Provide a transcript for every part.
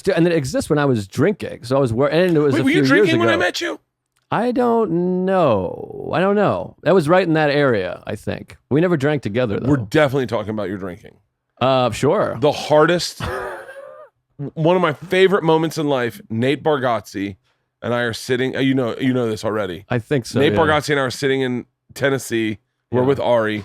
and it exists when I was drinking. So I was and it was Wait, a were few you drinking years when ago. I met you? I don't know. That was right in that area, I think. We never drank together, though. We're definitely talking about your drinking. Sure. The hardest, one of my favorite moments in life, Nate Bargatze and I are sitting, you know this already. I think so, Nate Bargatze and I are sitting in Tennessee. We're with Ari,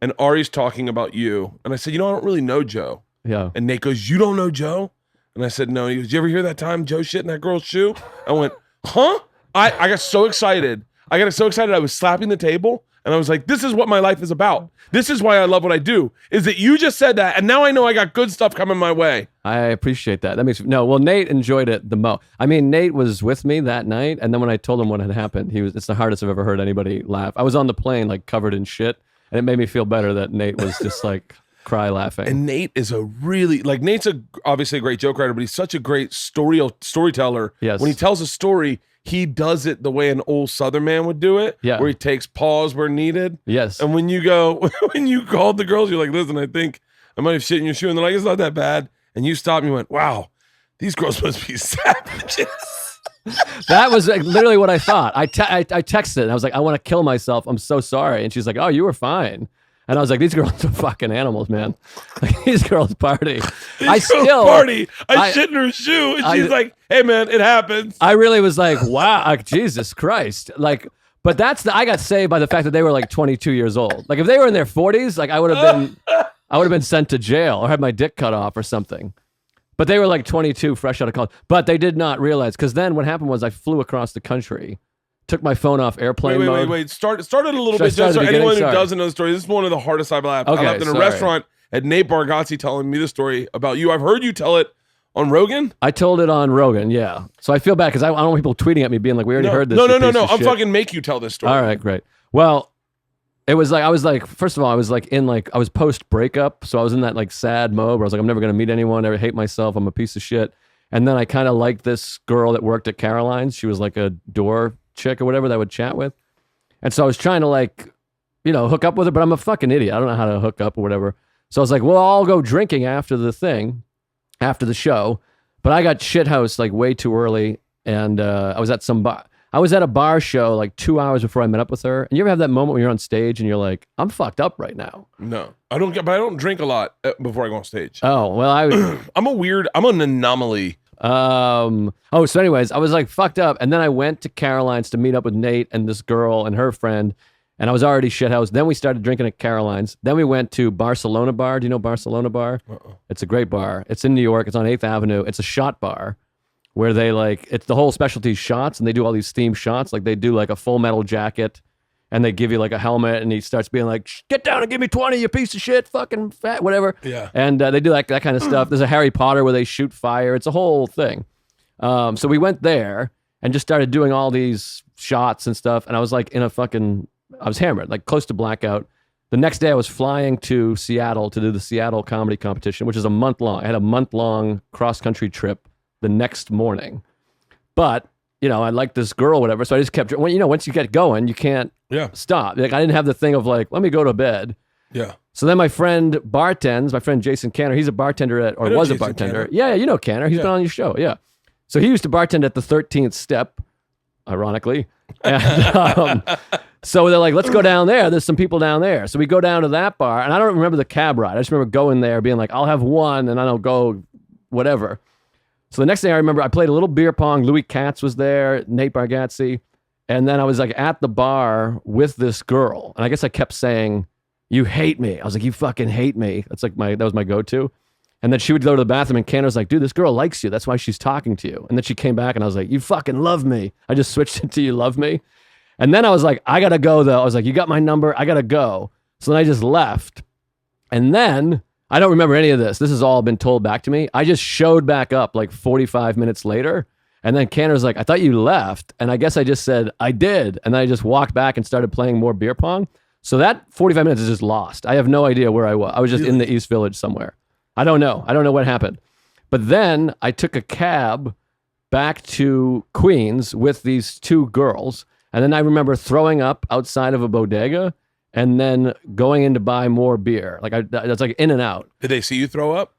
and Ari's talking about you. And I said, I don't really know Joe. Yeah. And Nate goes, you don't know Joe? And I said, no. And he goes, did you ever hear that time Joe shit in that girl's shoe? I went, huh? I got so excited. I was slapping the table, and I was like, this is what my life is about. This is why I love what I do, is that you just said that, and now I know I got good stuff coming my way. I appreciate that. That makes Nate enjoyed it the most. I mean, Nate was with me that night, and then when I told him what had happened, it's the hardest I've ever heard anybody laugh. I was on the plane, like, covered in shit, and it made me feel better that Nate was just like cry laughing. And Nate is Nate's obviously a great joke writer, but he's such a great storyteller. Yes. When he tells a story, he does it the way an old Southern man would do it, where he takes pause where needed. Yes. And when you called the girls, you're like, listen, I think I might have shit in your shoe. And they're like, it's not that bad. And you stopped and you went, wow, these girls must be savages. That was literally what I thought. I texted and I was like, I want to kill myself. I'm so sorry. And she's like, oh, you were fine. And I was like, these girls are fucking animals, man. Like, these girls party. I shit in her shoe. And she's like, hey, man, it happens. I really was like, wow, like, Jesus Christ. Like, but I got saved by the fact that they were like 22 years old. Like, if they were in their 40s, like, I would have been sent to jail or had my dick cut off or something. But they were like 22, fresh out of college. But they did not realize, because then what happened was I flew across the country, took my phone off airplane mode. Wait. Start it a little bit, just so anyone who doesn't know the story. This is one of the hardest I've laughed. Okay, I laughed in a restaurant at Nate Bargatze telling me the story about you. I've heard you tell it on Rogan. I told it on Rogan, yeah. So I feel bad because I don't want people tweeting at me being like, we already heard this. No. I'm fucking make you tell this story. All right, great. Well, it was like, I was like, first of all, I was like I was post breakup. So I was in that like sad mode where I was like, I'm never going to meet anyone. I hate myself. I'm a piece of shit. And then I kind of liked this girl that worked at Caroline's. She was like a door chick or whatever that I would chat with. And so I was trying to like, hook up with her, but I'm a fucking idiot. I don't know how to hook up or whatever. So I was like, well, I'll go drinking after the show. But I got shithoused like way too early. And I was at some bar. I was at a bar show like 2 hours before I met up with her. And you ever have that moment when you're on stage and you're like, I'm fucked up right now? No, I don't. But I don't drink a lot before I go on stage. Oh, well, I'm an anomaly. So anyways, I was like fucked up. And then I went to Caroline's to meet up with Nate and this girl and her friend. And I was already shithoused. Then we started drinking at Caroline's. Then we went to Barcelona Bar. Do you know Barcelona Bar? It's a great bar. It's in New York. It's on 8th Avenue. It's a shot bar where they it's the whole specialty shots, and they do all these themed shots. Like they do like a Full Metal Jacket, and they give you like a helmet, and he starts being like, get down and give me 20, you piece of shit, fucking fat, whatever. Yeah. And they do like that kind of stuff. There's a Harry Potter where they shoot fire. It's a whole thing. So we went there and just started doing all these shots and stuff. And I was like I was hammered, like close to blackout. The next day I was flying to Seattle to do the Seattle comedy competition, which is a month long. I had a month-long cross-country trip the next morning. But, I liked this girl or whatever, so I just kept, once you get going, you can't stop. Like, I didn't have the thing of like, let me go to bed. Yeah. So then my friend Jason Canner, he's a bartender was a bartender. Canner. Yeah, you know Canner. He's been on your show, yeah. So he used to bartend at the 13th Step, ironically. And, so they're like, let's go down there. There's some people down there. So we go down to that bar, and I don't remember the cab ride. I just remember going there being like, I'll have one, and I don't go whatever. So the next thing I remember, I played a little beer pong. Louis Katz was there, Nate Bargatze. And then I was like at the bar with this girl. And I guess I kept saying, you hate me. I was like, you fucking hate me. That's like that was my go-to. And then she would go to the bathroom, and Canner was like, dude, this girl likes you. That's why she's talking to you. And then she came back, and I was like, you fucking love me. I just switched it to you love me. And then I was like, I got to go, though. I was like, you got my number? I got to go. So then I just left. And then I don't remember any of this. This has all been told back to me. I just showed back up like 45 minutes later. And then Canner's like, I thought you left. And I guess I just said, I did. And then I just walked back and started playing more beer pong. So that 45 minutes is just lost. I have no idea where I was. I was just in the East Village somewhere. I don't know. I don't know what happened. But then I took a cab back to Queens with these two girls. And then I remember throwing up outside of a bodega and then going in to buy more beer. Like that's like in and out. Did they see you throw up?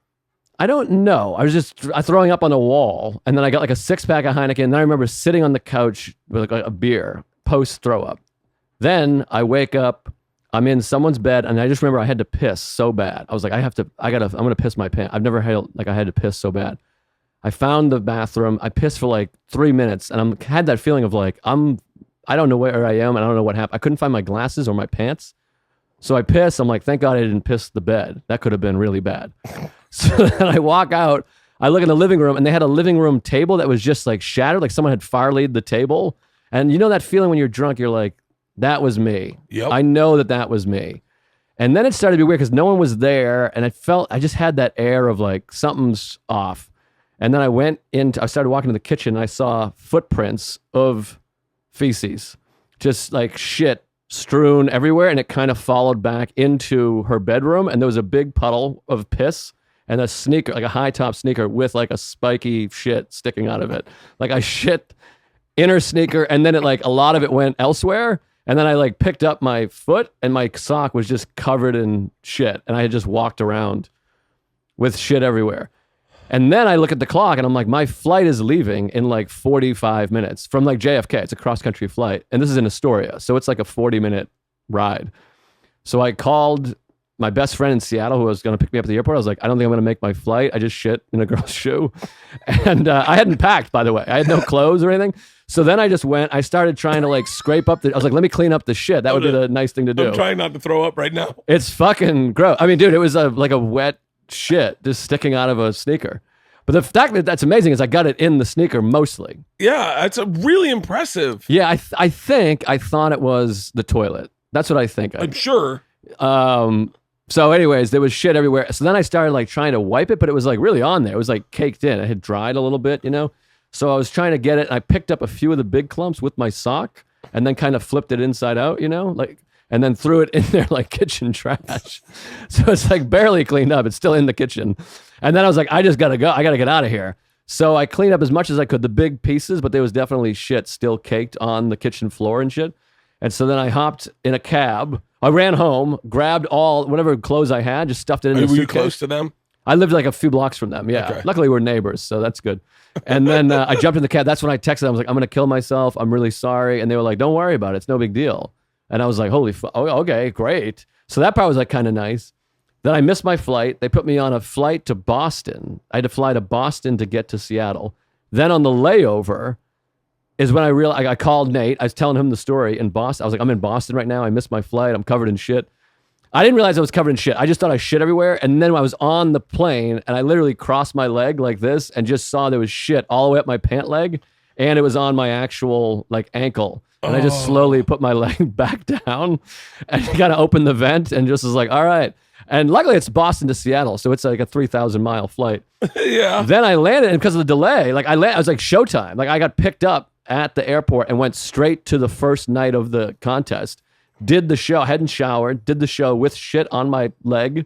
I don't know. I was just throwing up on the wall, and then I got like a 6-pack of Heineken, and then I remember sitting on the couch with like a beer post throw up. Then I wake up, I'm in someone's bed, and I just remember I had to piss so bad. I was like, I'm gonna piss my pants. I've never had like I had to piss so bad. I found the bathroom. I pissed for like 3 minutes, and I had that feeling of like I don't know where I am, and I don't know what happened. I couldn't find my glasses or my pants. So I piss. I'm like, thank God I didn't piss the bed. That could have been really bad. So then I walk out. I look in the living room, and they had a living room table that was just like shattered, like someone had fire-laid the table. And you know that feeling when you're drunk, you're like, that was me. Yep. I know that was me. And then it started to be weird because no one was there, and I just had that air of like something's off. And then I started walking to the kitchen, and I saw footprints of feces, just like shit strewn everywhere, and it kind of followed back into her bedroom, and there was a big puddle of piss and a sneaker, like a high top sneaker with like a spiky shit sticking out of it. Like I shit in her sneaker, and then a lot of it went elsewhere, and then I like picked up my foot, and my sock was just covered in shit, and I had just walked around with shit everywhere. And then I look at the clock, and I'm like, my flight is leaving in like 45 minutes from like JFK. It's a cross-country flight. And this is in Astoria. So it's like a 40-minute ride. So I called my best friend in Seattle who was going to pick me up at the airport. I was like, I don't think I'm going to make my flight. I just shit in a girl's shoe. And I hadn't packed, by the way. I had no clothes or anything. So then I started trying to like scrape up I was like, let me clean up the shit. That would be the nice thing to do. I'm trying not to throw up right now. It's fucking gross. I mean, dude, it was like a wet shit just sticking out of a sneaker. But the fact that's amazing is I got it in the sneaker mostly. Yeah, that's really impressive. Yeah, I think I thought it was the toilet. That's what I think. I'm sure. So anyways, there was shit everywhere. So then I started like trying to wipe it, but it was like really on there. It was like caked in. It had dried a little bit, you know? So I was trying to get it, and I picked up a few of the big clumps with my sock and then kind of flipped it inside out, you know? And then threw it in there like kitchen trash. So it's like barely cleaned up. It's still in the kitchen. And then I was like, I just gotta go. I gotta get out of here. So I cleaned up as much as I could, the big pieces, but there was definitely shit still caked on the kitchen floor and shit. And so then I hopped in a cab. I ran home, grabbed whatever clothes I had, just stuffed it in the suitcase. Were you close to them? I lived like a few blocks from them, yeah. Okay. Luckily, we're neighbors, so that's good. And then I jumped in the cab. That's when I texted them. I was like, I'm going to kill myself. I'm really sorry. And they were like, don't worry about it. It's no big deal. And I was like, holy fuck. Oh, okay, great. So that part was like kind of nice. Then I missed my flight. They put me on a flight to Boston. I had to fly to Boston to get to Seattle. Then on the layover is when I realized, I called Nate. I was telling him the story in Boston. I was like, I'm in Boston right now. I missed my flight. I'm covered in shit. I didn't realize I was covered in shit. I just thought I shit everywhere. And then I was on the plane, and I literally crossed my leg like this and just saw there was shit all the way up my pant leg, and it was on my actual like ankle. And I just slowly put my leg back down and kind of opened the vent and just was like, all right. And luckily it's Boston to Seattle, so it's like a 3,000-mile flight. Yeah. Then I landed, and because of the delay, like I was like showtime. Like I got picked up at the airport and went straight to the first night of the contest. Did the show, hadn't showered, did the show with shit on my leg.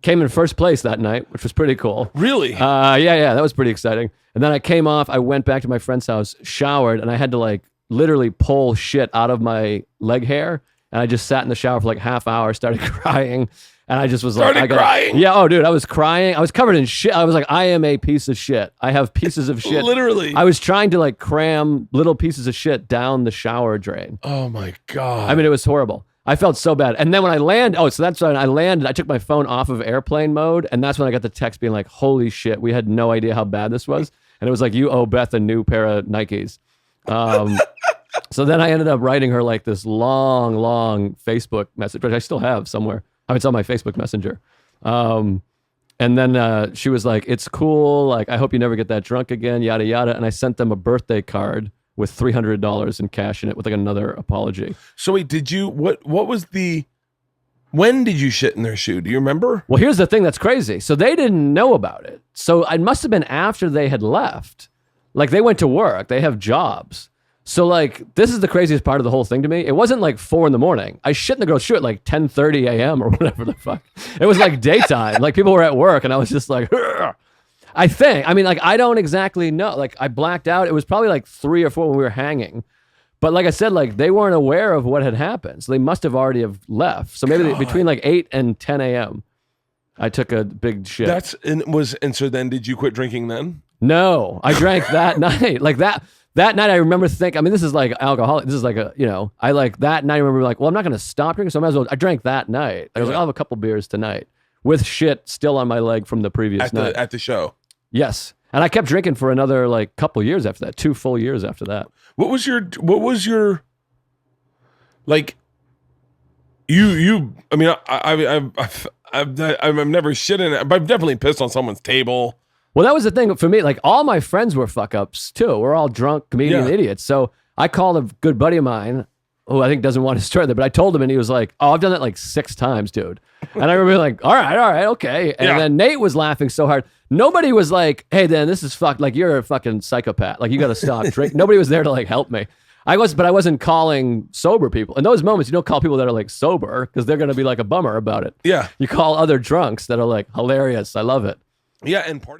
Came in first place that night, which was pretty cool. Really? Yeah, that was pretty exciting. And then I came off, I went back to my friend's house, showered, and I had to like literally pull shit out of my leg hair. And I just sat in the shower for like half hour, started crying. And I just was started crying? Yeah, oh dude, I was crying. I was covered in shit. I was like, I am a piece of shit. I have pieces of shit. Literally. I was trying to like cram little pieces of shit down the shower drain. Oh my God. I mean, it was horrible. I felt so bad. And then when I landed, so that's when I landed, I took my phone off of airplane mode. And that's when I got the text being like, holy shit, we had no idea how bad this was. And it was like, you owe Beth a new pair of Nikes. So then I ended up writing her like this long Facebook message, which I still have somewhere. I mean, it's on my Facebook Messenger. And then she was like, it's cool. Like, I hope you never get that drunk again, yada, yada. And I sent them a birthday card with $300 in cash in it with like another apology. So wait, when did you shit in their shoe? Do you remember? Well, here's the thing that's crazy. So they didn't know about it. So it must have been after they had left. Like they went to work, they have jobs. So like, this is the craziest part of the whole thing to me. It wasn't like 4 a.m. I shit in the girl's shoe at like 10:30 a.m. or whatever the fuck. It was like daytime. Like people were at work and I was just like, ugh. I don't exactly know. Like I blacked out. It was probably like 3 or 4 when we were hanging. But like I said, like they weren't aware of what had happened. So they must have already have left. So maybe between like 8 and 10 a.m. I took a big shit. And so then did you quit drinking then? No, I drank that night. Like that night I remember thinking, I mean, this is like alcoholic. This is like I like that night I remember like, well, I'm not going to stop drinking. So I might as well, I drank that night. I was like, I'll have a couple beers tonight with shit still on my leg from the previous night. At the show. Yes. And I kept drinking for another like couple years after that, 2 full years after that. What was your like you I mean I've never shit in it, but I've definitely pissed on someone's table. Well, that was the thing for me. Like all my friends were fuck ups too. We're all drunk comedian idiots. So I called a good buddy of mine who I think doesn't want to start there, but I told him and he was like, "Oh, I've done that like 6 times, dude." And I remember like, all right, okay. And then Nate was laughing so hard. Nobody was like, "Hey, Dan, this is fucked. Like you're a fucking psychopath. Like you got to stop drinking." Nobody was there to like help me. But I wasn't calling sober people. In those moments, you don't call people that are like sober because they're going to be like a bummer about it. Yeah. You call other drunks that are like hilarious. I love it. Yeah, and party.